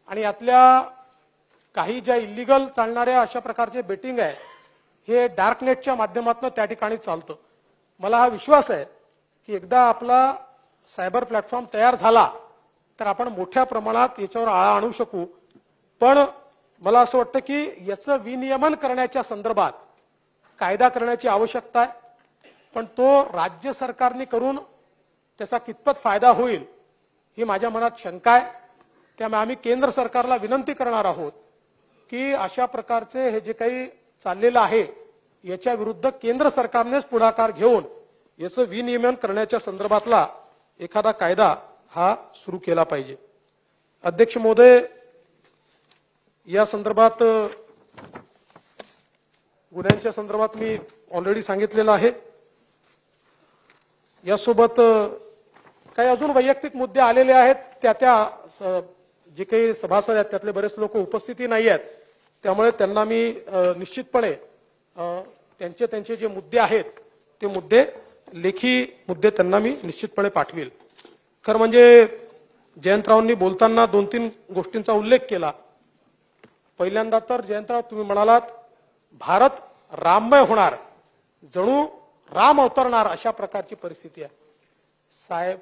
आणि यातल्या काही ज्या इलिगल चालणाऱ्या अशा प्रकारचे बेटिंग आहे हे डार्क नेटच्या माध्यमातून त्या ठिकाणी चालतं. मला हा विश्वास आहे की एकदा आपला सायबर प्लॅटफॉर्म तयार झाला तर आपण मोठ्या प्रमाणात याच्यावर आळा आणू शकू. पण मला असं वाटतं की याचं विनियमन करण्याच्या संदर्भात कायदा करण्याची आवश्यकता आहे. पण तो राज्य सरकारने करून त्याचा कितपत फायदा होईल ही माझ्या मनात शंका आहे. त्यामुळे आम्ही केंद्र सरकारला विनंती करणार आहोत की अशा प्रकारचे हे जे काही चाललेलं आहे याच्या विरुद्ध केंद्र सरकारनेच पुढाकार घेऊन याचं विनियमन करण्याच्या संदर्भातला एखादा कायदा हा सुरू केला पाहिजे. अध्यक्ष महोदय, या संदर्भात गुन्ह्यांच्या संदर्भात मी ऑलरेडी सांगितलेलं आहे. यासोबत काही अजून वैयक्तिक मुद्दे आलेले आहेत. त्या जे काही सभासद आहेत त्यातले बरेच लोक उपस्थिती नाही आहेत. त्यामुळे त्यांना मी निश्चितपणे त्यांचे जे मुद्दे आहेत ते मुद्दे लेखी मुद्दे त्यांना मी निश्चितपणे पाठवील. खरं म्हणजे जयंतरावांनी बोलताना 2-3 गोष्टींचा उल्लेख केला. पहिल्यांदा तर जयंतराव तुम्ही म्हणालात भारत राममय होणार, जणू राम अवतरणार अशा प्रकारची परिस्थिती आहे. साहेब,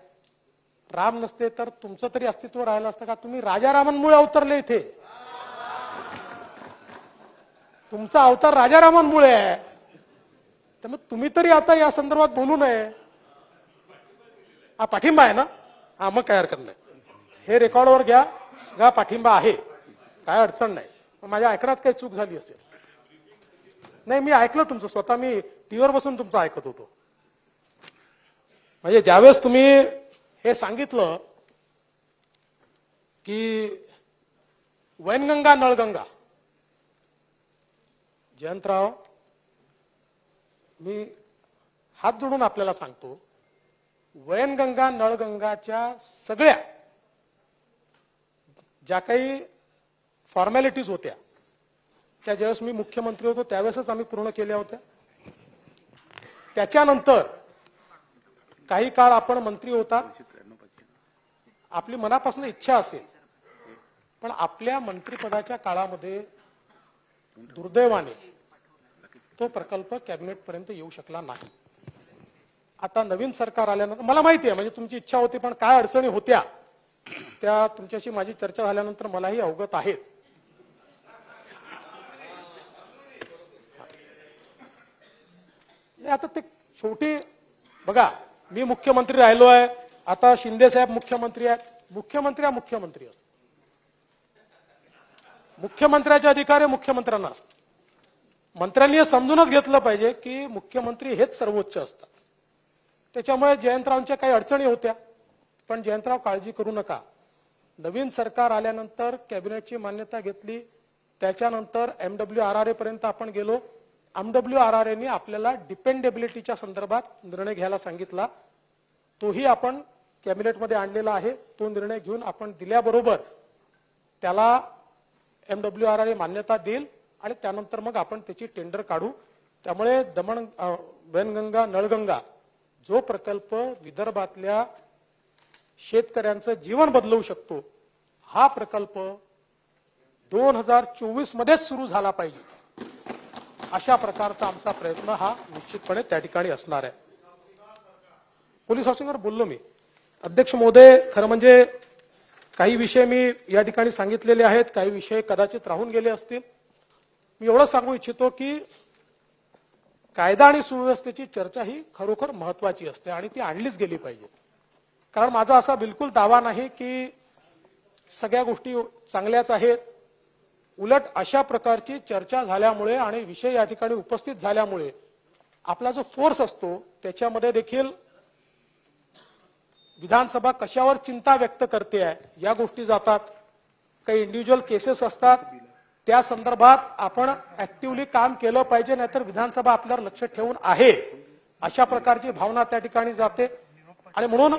राम नसते तर तुमचं तरी अस्तित्व राहिलं असतं का? तुम्ही राजारामांमुळे अवतरले इथे. तुमचा अवतार राजारामांमुळे आहे. त्यामुळे तुम्ही तरी आता या संदर्भात बोलू नये. हा पाठिंबा आहे ना? हा, मग काय हरकत नाही. हे रेकॉर्डवर घ्या, सगळा पाठिंबा आहे, काय अडचण नाही. माझ्या ऐकण्यात काही चूक झाली असेल. नाही, मी ऐकलं तुमचं, स्वतः मी टीव्हीवर बसून तुमचं ऐकत होतो. म्हणजे ज्यावेळेस तुम्ही हे सांगितलं की वैनगंगा नळगंगा, जयंतराव मी हात जोडून आपल्याला सांगतो, वैनगंगा नळगंगाच्या सगळ्या ज्या काही फॉर्मॅलिटीज होत्या त्या ज्यावेळेस मी मुख्यमंत्री होतो त्यावेळेसच आम्ही पूर्ण केल्या होत्या. त्याच्यानंतर काही काळ आपण मंत्री होता, आपली मनापासून इच्छा असेल, पण आपल्या मंत्रिपदाच्या काळामध्ये दुर्दैवाने तो प्रकल्प कॅबिनेटपर्यंत येऊ शकला नाही. आता नवीन सरकार आल्यानंतर मला माहिती आहे, म्हणजे तुमची इच्छा होती, पण काय अडचणी होत्या त्या तुमच्याशी माझी चर्चा झाल्यानंतर मलाही अवगत आहेत. आता ते शेवटी बघा, मी मुख्यमंत्री राहिलो आहे, आता शिंदे साहेब मुख्यमंत्री आहेत. मुख्यमंत्री हा मुख्यमंत्री असतो, मुख्यमंत्र्याचे अधिकार हे मुख्यमंत्र्यांना असतात. मंत्र्यांनी हे समजूनच घेतलं पाहिजे की मुख्यमंत्री हेच सर्वोच्च असतात. त्याच्यामुळे जयंतरावांच्या काही अडचणी होत्या, पण जयंतराव काळजी करू नका. नवीन सरकार आल्यानंतर कॅबिनेटची मान्यता घेतली, त्याच्यानंतर MWRRA पर्यंत आपण गेलो. MWRRAने आपल्याला डिपेंडेबिलिटीच्या संदर्भात निर्णय घ्यायला सांगितला, तोही आपण कॅबिनेटमध्ये आणलेला आहे. तो निर्णय घेऊन आपण दिल्याबरोबर त्याला MWRRA मान्यता देईल आणि त्यानंतर मग आपण त्याची टेंडर काढू. त्यामुळे वैनगंगा नळगंगा जो प्रकल्प विदर्भातल्या शेतकऱ्यांचं जीवन बदलवू शकतो, हा प्रकल्प 2024 मध्येच सुरू झाला पाहिजे, अशा प्रकारचा आमचा प्रयत्न हा निश्चितपणे त्या ठिकाणी असणार आहे. पोलीस ऑफिसरवर बोललो मी. अध्यक्ष महोदय, खरं म्हणजे काही विषय मी या ठिकाणी सांगितलेले आहेत, काही विषय कदाचित राहून गेले असतील. मी एवढं सांगू इच्छितो की कायदा आणि सुव्यवस्थेची चर्चा ही खरोखर महत्वाची असते आणि ती आणलीच गेली पाहिजे. कारण माझा असा बिलकुल दावा नाही की सगळ्या गोष्टी चांगल्याच आहेत. उलट अशा प्रकारची चर्चा झाल्यामुळे आणि विषय या ठिकाणी उपस्थित झाल्यामुळे आपला जो फोर्स असतो त्याच्यामध्ये देखील विधानसभा कशावर चिंता व्यक्त करते आहे या गोष्टी जातात. काही इंडिव्हिज्युअल केसेस असतात त्या संदर्भात आपण ऍक्टिव्हली काम केलं पाहिजे, नाहीतर विधानसभा आपल्यावर लक्ष ठेवून आहे अशा प्रकारची भावना त्या ठिकाणी जाते. आणि म्हणून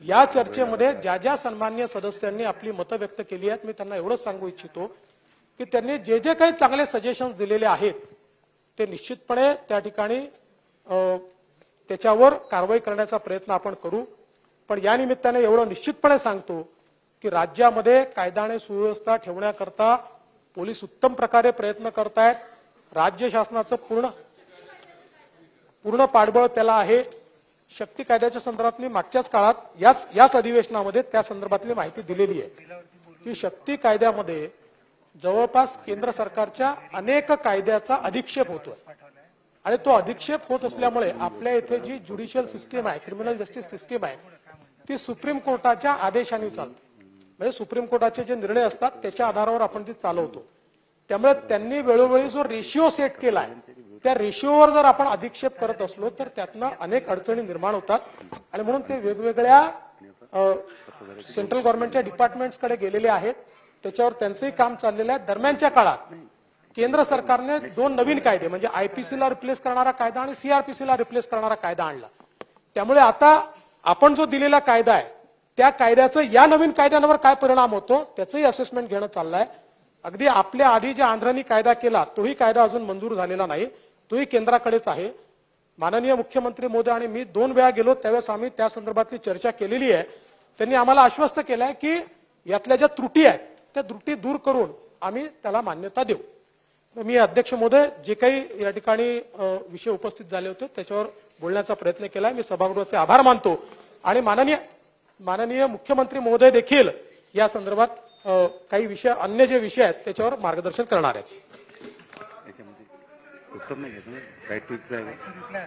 या चर्चेमध्ये ज्या ज्या सन्माननीय सदस्यांनी आपली मतं व्यक्त केली आहेत, मी त्यांना एवढंच सांगू इच्छितो की त्यांनी जे जे काही चांगले सजेशन्स दिलेले आहेत ते निश्चितपणे त्या ठिकाणी त्याच्यावर कारवाई करण्याचा प्रयत्न आपण करू. पण या निमित्ताने एवढं निश्चितपणे सांगतो की राज्यामध्ये कायदा आणि सुव्यवस्था ठेवण्याकरता पोलीस उत्तम प्रकारे प्रयत्न करतायत. राज्य शासनाचं पूर्ण पाठबळ त्याला आहे. शक्ती कायद्याच्या संदर्भात मी मागच्याच काळात याच अधिवेशनामध्ये त्या संदर्भातली माहिती दिलेली आहे की शक्ती कायद्यामध्ये जवळपास केंद्र सरकारच्या अनेक कायद्याचा अधिक्षेप होतोय आणि तो अधिक्षेप होत असल्यामुळे आपल्या इथे जी ज्युडिशियल सिस्टीम आहे, क्रिमिनल जस्टिस सिस्टीम आहे, ती सुप्रीम कोर्टाच्या आदेशाने चालते. म्हणजे सुप्रीम कोर्टाचे जे निर्णय असतात त्याच्या आधारावर आपण ती चालवतो. त्यामुळे त्यांनी वेळोवेळी जो रेशिओ सेट केलाय त्या रेशिओवर जर आपण अधिक्षेप करत असलो तर त्यातनं अनेक अडचणी निर्माण होतात आणि म्हणून ते वेगवेगळ्या सेंट्रल गव्हर्नमेंटच्या डिपार्टमेंट्सकडे गेलेले आहेत. त्याच्यावर त्यांचंही काम चाललेलं आहे. दरम्यानच्या काळात केंद्र सरकारने 2 नवीन कायदे म्हणजे आयपीसीला रिप्लेस करणारा कायदा आणि सीआरपीसीला रिप्लेस करणारा कायदा आणला. त्यामुळे आता आपण जो दिलेला कायदा आहे त्या कायद्याचं या नवीन कायद्यांवर काय परिणाम होतो त्याचंही असेसमेंट घेणं चाललंय. अगदी आपल्या आधी जे आंध्रांनी कायदा केला तोही कायदा अजून मंजूर झालेला नाही, तोही केंद्राकडेच आहे. माननीय मुख्यमंत्री महोदय आणि मी 2 वेळा गेलो त्यावेळेस आम्ही त्या संदर्भातली चर्चा केलेली आहे. त्यांनी आम्हाला आश्वस्त केलंय की यातल्या ज्या त्रुटी आहेत त्या त्रुटी दूर करून आम्ही त्याला मान्यता देऊ. मी अध्यक्ष महोदय जे काही या ठिकाणी विषय उपस्थित झाले होते त्याच्यावर बोलण्याचा प्रयत्न केलाय. मी सभागृहाचे आभार मानतो आणि माननीय मुख्यमंत्री महोदय देखील या संदर्भात काही विषय अन्य जे विषय आहेत त्याच्यावर मार्गदर्शन करणार आहेत. उत्तर नाही घेत राईट टू रिप्लाय